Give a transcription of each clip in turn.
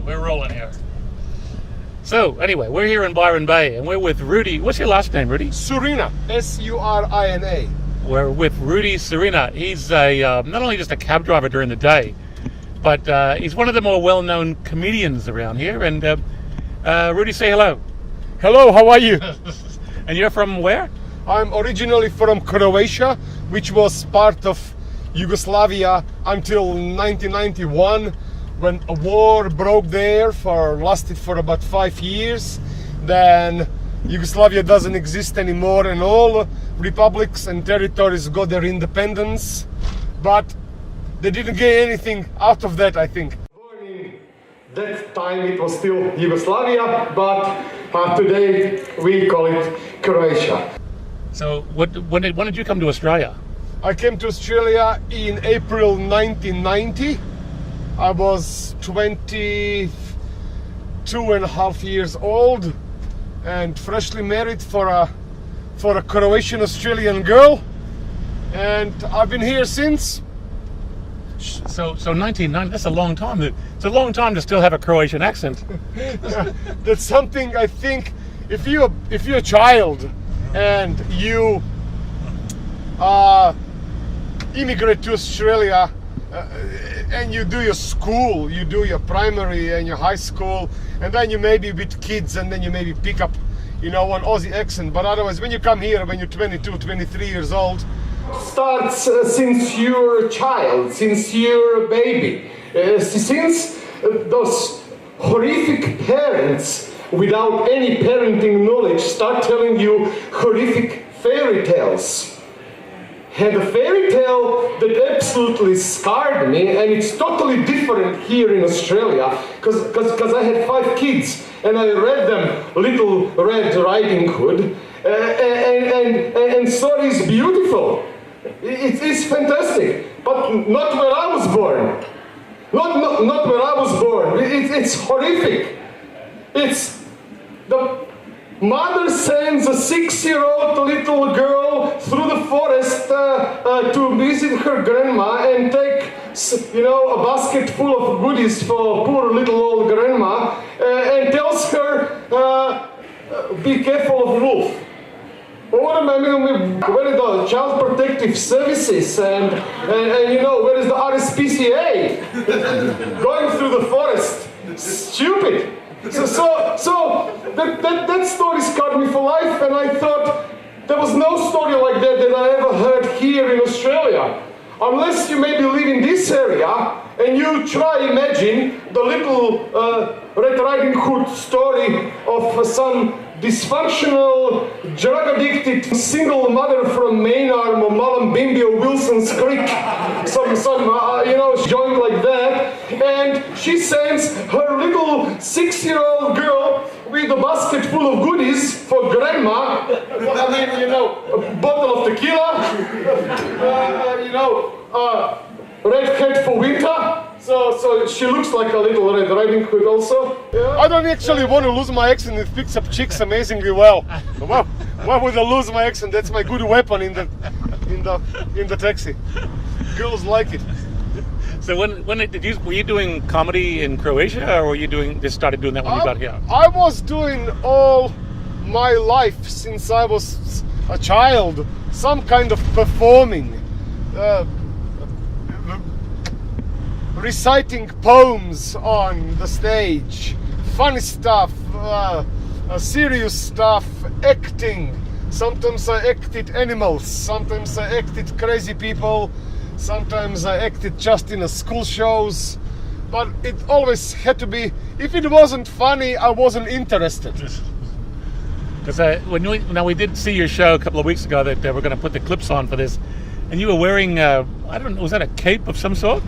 we're rolling here. So, anyway, we're here in Byron Bay, and we're with Rudy. What's your last name, Rudy? SURINA, S-U-R-I-N-A. We're with Rudy SURINA. He's a not only just a cab driver during the day, but he's one of the more well-known comedians around here. And Rudy, say hello. Hello, how are you? And you're from where? I'm originally from Croatia, which was part of Yugoslavia until 1991, when a war broke there, lasted for about 5 years. Then Yugoslavia doesn't exist anymore, and all republics and territories got their independence, but they didn't get anything out of that, I think. That time it was still Yugoslavia, but today we call it Croatia. So when did you come to Australia? I came to Australia in April 1990. I was 22 and a half years old and freshly married for a Croatian Australian girl, and I've been here since. So 1990, that's a long time. It's a long time to still have a Croatian accent. That's something I think if you're a child and you immigrate to Australia and you do your school, you do your primary and your high school, and then you maybe with kids and then you maybe pick up, an Aussie accent. But otherwise, when you come here, when you're 22, 23 years old, starts since you're a child, since you're a baby, since those horrific parents without any parenting knowledge start telling you horrific fairy tales. And a fairy tale that absolutely scarred me, and it's totally different here in Australia, because I had 5 kids and I read them Little Red Riding Hood, and story is beautiful. It's fantastic, but not where I was born. Not where I was born. It's horrific. It's the mother sends a 6-year-old little girl through the forest to visit her grandma and take, a basket full of goodies for poor little old grandma, and tells her, be careful of wolf. What am I doing? Where is the Child Protective Services and where is the RSPCA? Going through the forest. Stupid. So that story scarred me for life, and I thought there was no story like that I ever heard here in Australia. Unless you maybe live in this area and you try imagine the little Red Riding Hood story of some dysfunctional, drug-addicted single mother from Maynard or Mullumbimby or Wilson's Creek, some joint like that, and she sends her little 6-year-old girl with a basket full of goodies for grandma. A bottle of tequila, red hat for winter. So she looks like a little Red Riding Hood also. Yeah. I don't actually want to lose my accent. It picks up chicks amazingly well. Why would I lose my accent? That's my good weapon in the taxi. Girls like it. So were you doing comedy in Croatia, or were you started doing that when you got here? I was doing all my life since I was a child, some kind of performing. Reciting poems on the stage, funny stuff, serious stuff, acting. Sometimes I acted animals, sometimes I acted crazy people, sometimes I acted just in school shows, but it always had to be, if it wasn't funny, I wasn't interested. Because we did see your show a couple of weeks ago that we're going to put the clips on for this, and you were wearing, I don't know, was that a cape of some sort?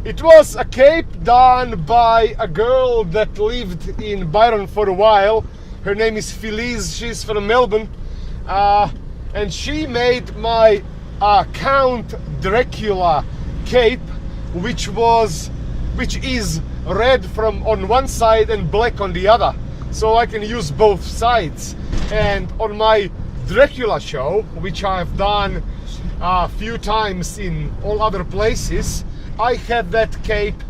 It was a cape done by a girl that lived in Byron for a while. Her name is Feliz, she's from Melbourne. And she made my Count Dracula cape, which is red from on one side and black on the other. So I can use both sides. And on my Dracula show, which I've done a few times in all other places, I had that cape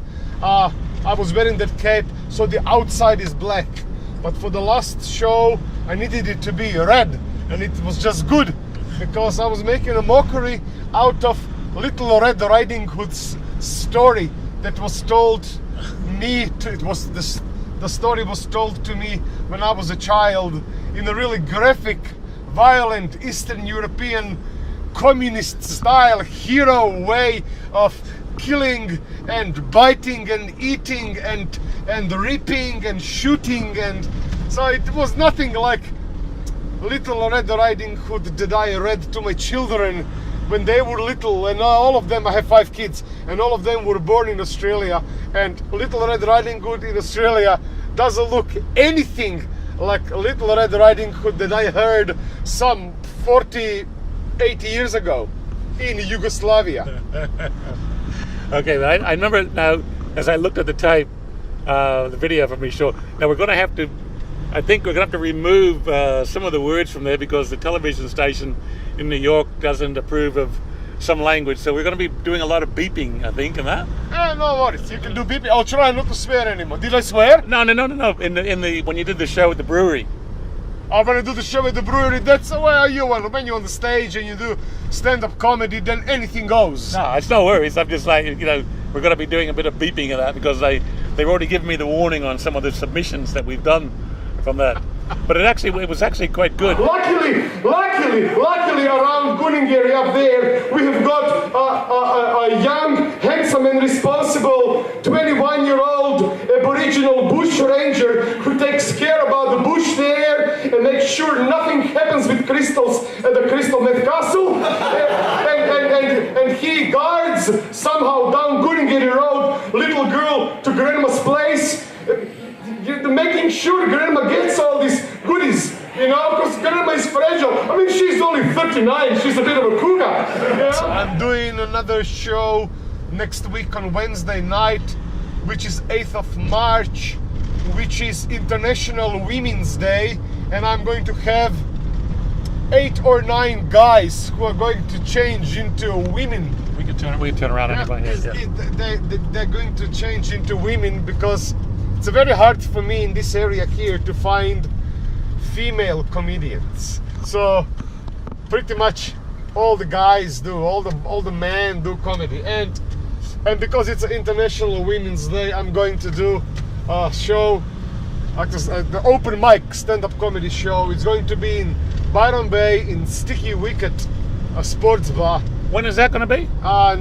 I was wearing that cape, so the outside is black. But for the last show, I needed it to be red, and it was just good because I was making a mockery out of Little Red Riding Hood's story that was told me. The story was told to me when I was a child in a really graphic, violent Eastern European communist style hero way of killing and biting and eating and ripping and shooting, and so it was nothing like Little Red Riding Hood that I read to my children when they were little, and all of them, I have 5 kids, and all of them were born in Australia, and Little Red Riding Hood in Australia doesn't look anything like Little Red Riding Hood that I heard some 40, 80 years ago in Yugoslavia. Okay, I remember now as I looked at the tape, the video from your show. Now we're going to have to, I think we're going to have to remove some of the words from there because the television station in New York doesn't approve of some language. So we're going to be doing a lot of beeping, I think, and that. No worries, you can do beeping. I'll try not to swear anymore. Did I swear? No. In the when you did the show at the brewery. I'm gonna do the show at the brewery. That's where you want. When you're on the stage and you do stand-up comedy, then anything goes. No, it's no worries. I'm just like, we're going to be doing a bit of beeping of that because they've already given me the warning on some of the submissions that we've done from that. But it was actually quite good. Luckily, around Guningeri up there, we have got a young, handsome and responsible 21-year-old Aboriginal bush ranger who takes care about the bush there and makes sure nothing happens with crystals at the Crystal Meth Castle. And he guards somehow down Guningeri Road, little girl to grandma's place, making sure grandma gets all these goodies, because grandma is fragile. I mean, she's only 39, she's a bit of a cougar. I'm doing another show next week on Wednesday night, which is 8th of March, which is International Women's Day, and I'm going to have 8 or 9 guys who are going to change into women. We can turn around anybody. They're going to change into women because it's very hard for me in this area here to find female comedians. So pretty much all the guys do, all the men do comedy, and because it's an International Women's Day, I'm going to do a show, the open mic stand-up comedy show. It's going to be in Byron Bay in Sticky Wicket, a sports bar. When is that going to be?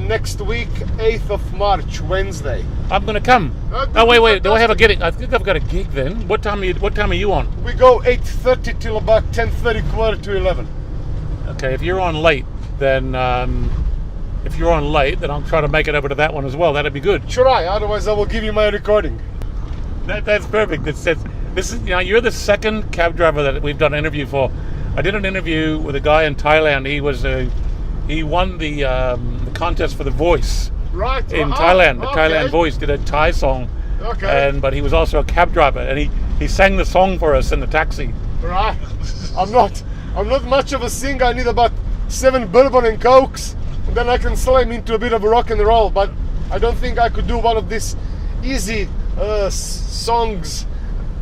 Next week, 8th of March, Wednesday. I'm going to come. Oh, wait. Do I have a gig? I think I've got a gig then. What time are you on? We go 8:30 till about 10:30, quarter to 11. Okay, if you're on late, then I'll try to make it over to that one as well. That'd be good. Try. Otherwise, I will give you my recording. That's perfect. This is you're the second cab driver that we've done an interview for. I did an interview with a guy in Thailand. He won the contest for The Voice in Thailand. The Thailand Voice did a Thai song, but he was also a cab driver, and he sang the song for us in the taxi. Right. I'm not much of a singer. I need about 7 bourbon and cokes, and then I can slam into a bit of rock and roll. But I don't think I could do one of these easy songs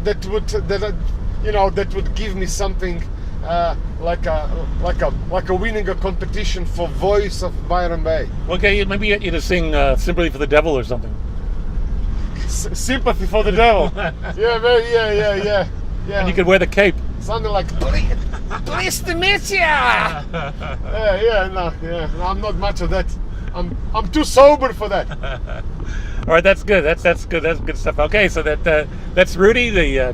that would give me something. Like a winning a competition for Voice of Byron Bay. Okay, maybe you to sing "Sympathy for the Devil" or something. Sympathy for the Devil. Yeah. And you could wear the cape. Something like "Pleased to meet ya." No, I'm not much of that. I'm too sober for that. All right, that's good. That's good. That's good stuff. Okay, so that's Rudy, the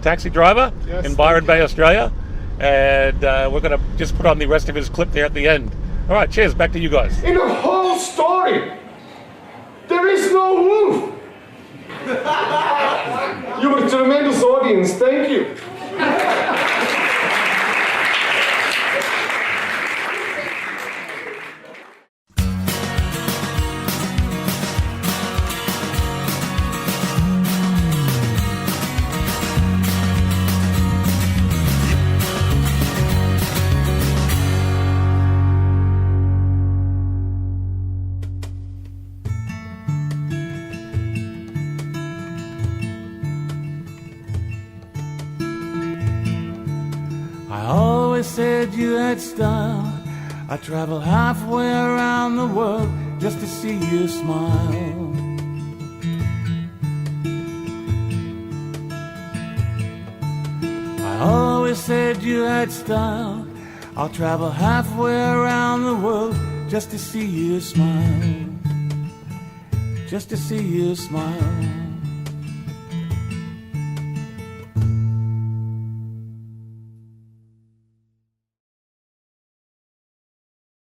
taxi driver in Byron Bay, Australia. And we're going to just put on the rest of his clip there at the end. All right, cheers. Back to you guys. In the whole story, there is no wolf. You were a tremendous audience. Thank you. said you had style. I travel halfway around the world just to see you smile. I always said you had style. I'll travel halfway around the world just to see you smile. Just to see you smile.